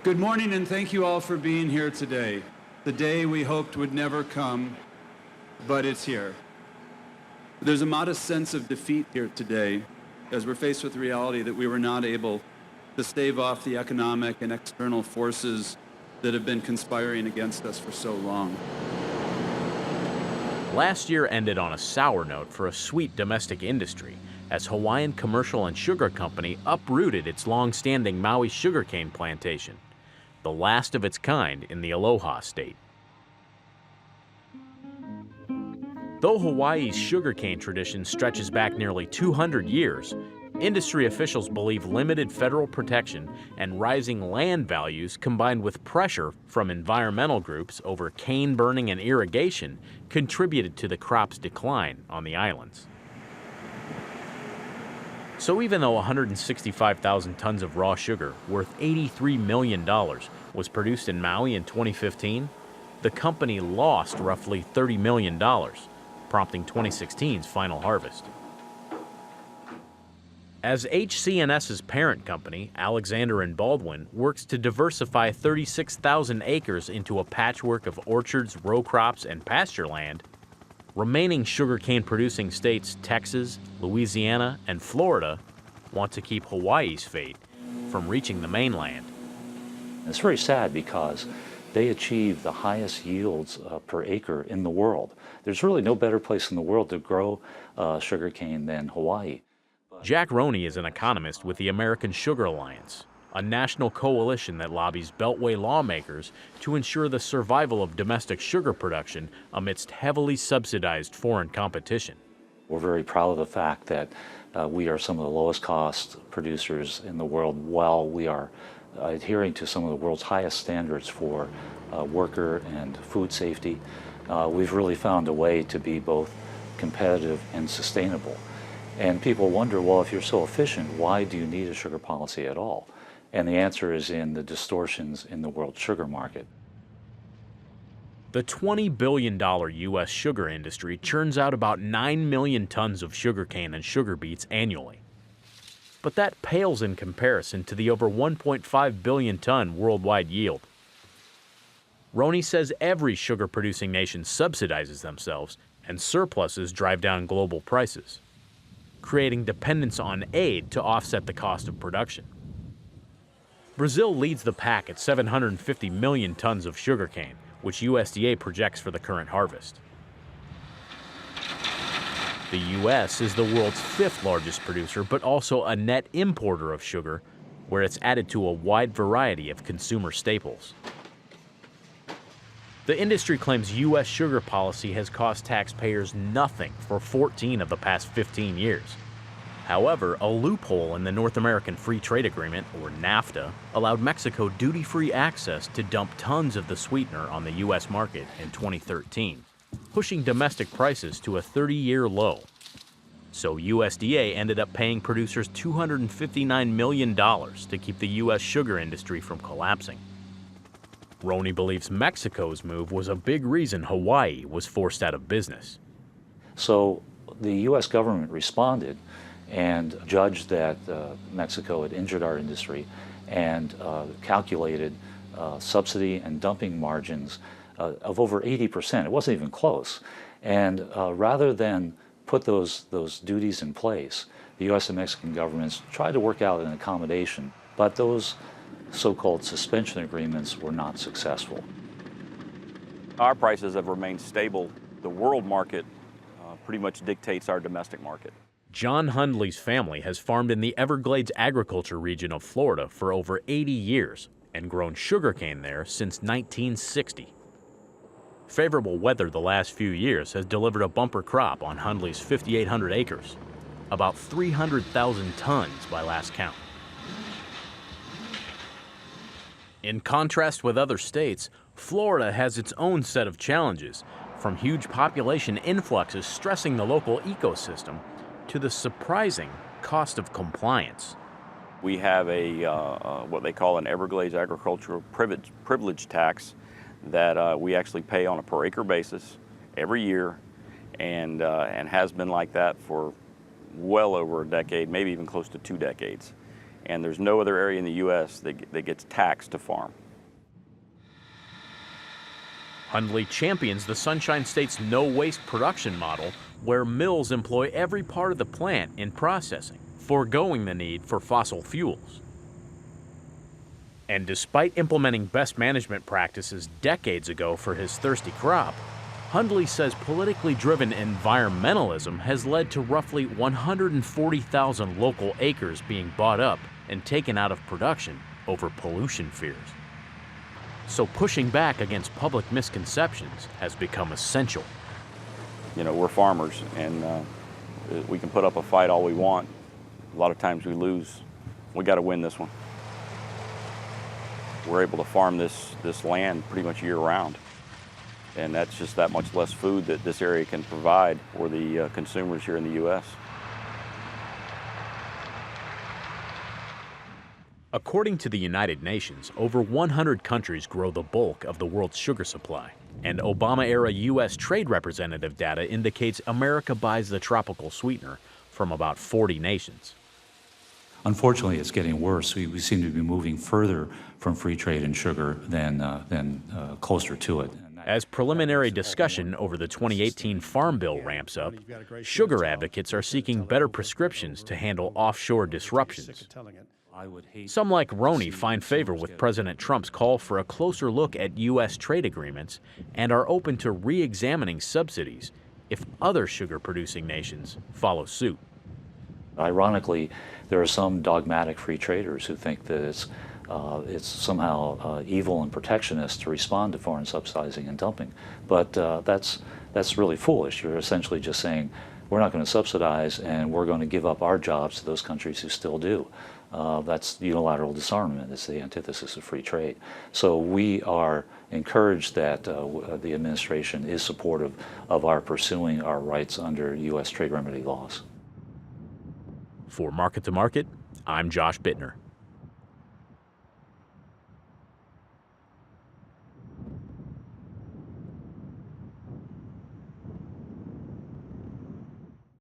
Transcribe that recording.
Good morning, and thank you all for being here today. The day we hoped would never come, but it's here. There's a modest sense of defeat here today as we're faced with the reality that we were not able to stave off the economic and external forces that have been conspiring against us for so long. Last year ended on a sour note for a sweet domestic industry as Hawaiian Commercial and Sugar Company uprooted its long-standing Maui sugarcane plantation, the last of its kind in the Aloha State. Though Hawaii's sugarcane tradition stretches back nearly 200 years, industry officials believe limited federal protection and rising land values combined with pressure from environmental groups over cane burning and irrigation contributed to the crop's decline on the islands. So even though 165,000 tons of raw sugar worth $83 million was produced in Maui in 2015, the company lost roughly $30 million, prompting 2016's final harvest. As HC&S's parent company, Alexander & Baldwin, works to diversify 36,000 acres into a patchwork of orchards, row crops, and pasture land, remaining sugarcane-producing states Texas, Louisiana, and Florida want to keep Hawaii's fate from reaching the mainland. It's very sad because they achieve the highest yields per acre in the world. There's really no better place in the world to grow sugarcane than Hawaii. Jack Roney is an economist with the American Sugar Alliance, a national coalition that lobbies Beltway lawmakers to ensure the survival of domestic sugar production amidst heavily subsidized foreign competition. We're very proud of the fact that we are some of the lowest cost producers in the world while we are adhering to some of the world's highest standards for worker and food safety. We've really found a way to be both competitive and sustainable. And people wonder, well, if you're so efficient, why do you need a sugar policy at all? And the answer is in the distortions in the world sugar market. The $20 billion U.S. sugar industry churns out about 9 million tons of sugarcane and sugar beets annually. But that pales in comparison to the over 1.5 billion ton worldwide yield. Roney says every sugar-producing nation subsidizes themselves, and surpluses drive down global prices, creating dependence on aid to offset the cost of production. Brazil leads the pack at 750 million tons of sugarcane, which USDA projects for the current harvest. The U.S. is the world's 5th largest producer, but also a net importer of sugar, where it's added to a wide variety of consumer staples. The industry claims U.S. sugar policy has cost taxpayers nothing for 14 of the past 15 years. However, a loophole in the North American Free Trade Agreement, or NAFTA, allowed Mexico duty-free access to dump tons of the sweetener on the U.S. market in 2013, pushing domestic prices to a 30-year low. So USDA ended up paying producers $259 million to keep the U.S. sugar industry from collapsing. Roney believes Mexico's move was a big reason Hawaii was forced out of business. So the U.S. government responded and judged that Mexico had injured our industry and calculated subsidy and dumping margins of over 80%. It wasn't even close. And rather than put those duties in place, the U.S. and Mexican governments tried to work out an accommodation, but those so-called suspension agreements were not successful. Our prices have remained stable. The world market pretty much dictates our domestic market. John Hundley's family has farmed in the Everglades agriculture region of Florida for over 80 years and grown sugarcane there since 1960. Favorable weather the last few years has delivered a bumper crop on Hundley's 5,800 acres, about 300,000 tons by last count. In contrast with other states, Florida has its own set of challenges, from huge population influxes stressing the local ecosystem to the surprising cost of compliance. We have what they call an Everglades agricultural privilege tax that we actually pay on a per acre basis every year, and has been like that for well over a decade, maybe even close to 2 decades. and there's no other area in the U.S. that gets taxed to farm. Hundley champions the Sunshine State's no-waste production model, where mills employ every part of the plant in processing, foregoing the need for fossil fuels. And despite implementing best management practices decades ago for his thirsty crop, Hundley says politically driven environmentalism has led to roughly 140,000 local acres being bought up and taken out of production over pollution fears. So pushing back against public misconceptions has become essential. You know, we're farmers, and we can put up a fight all we want. A lot of times we lose. We got to win this one. We're able to farm this land pretty much year-round, and that's just that much less food that this area can provide for the consumers here in the U.S. According to the United Nations, over 100 countries grow the bulk of the world's sugar supply, and Obama-era U.S. Trade Representative data indicates America buys the tropical sweetener from about 40 nations. Unfortunately, it's getting worse. We seem to be moving further from free trade in sugar than closer to it. As preliminary discussion over the 2018 Farm Bill ramps up, sugar advocates are seeking better prescriptions to handle offshore disruptions. Some like Roney find favor with President Trump's call for a closer look at U.S. trade agreements and are open to re-examining subsidies if other sugar-producing nations follow suit. Ironically, there are some dogmatic free traders who think that it's somehow evil and protectionist to respond to foreign subsidizing and dumping. But that's really foolish. You're essentially just saying, we're not going to subsidize and we're going to give up our jobs to those countries who still do. That's unilateral disarmament. It's the antithesis of free trade. So we are encouraged that the administration is supportive of our pursuing our rights under U.S. trade remedy laws. For Market to Market, I'm Josh Buettner.